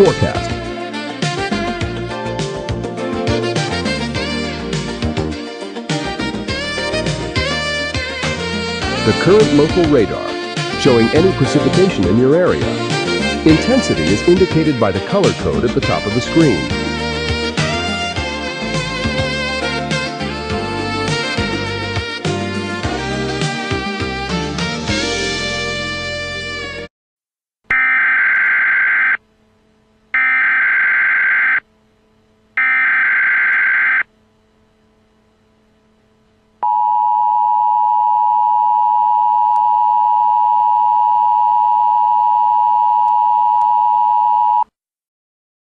Forecast. The current local radar, showing any precipitation in your area. Intensity is indicated by the color code at the top of the screen.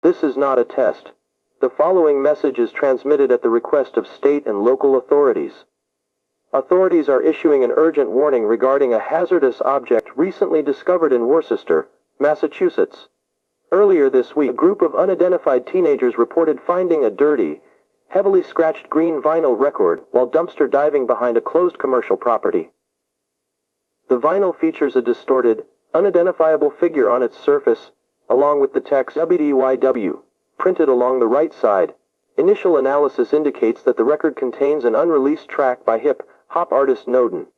This is not a test. The following message is transmitted at the request of state and local authorities. Authorities are issuing an urgent warning regarding a hazardous object recently discovered in Worcester, Massachusetts. Earlier this week, a group of unidentified teenagers reported finding a dirty, heavily scratched green vinyl record while dumpster diving behind a closed commercial property. The vinyl features a distorted, unidentifiable figure on its surface, along with the text WDYW, printed along the right side. Initial analysis indicates that the record contains an unreleased track by hip-hop artist Noden.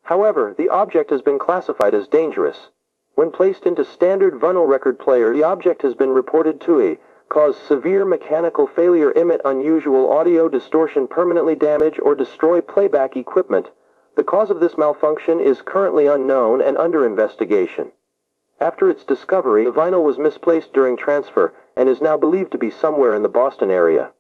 However, the object has been classified as dangerous. When placed into standard vinyl record player, the object has been reported to cause severe mechanical failure, emit unusual audio distortion, permanently damage or destroy playback equipment. The cause of this malfunction is currently unknown and under investigation. After its discovery, the vinyl was misplaced during transfer and is now believed to be somewhere in the Boston area.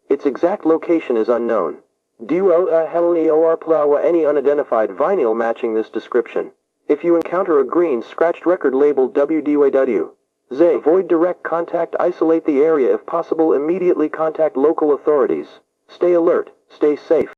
Its exact location is unknown. Do any unidentified vinyl matching this description. If you encounter a green scratched record labeled WDYW, avoid direct contact, isolate the area if possible, immediately contact local authorities. Stay alert, stay safe.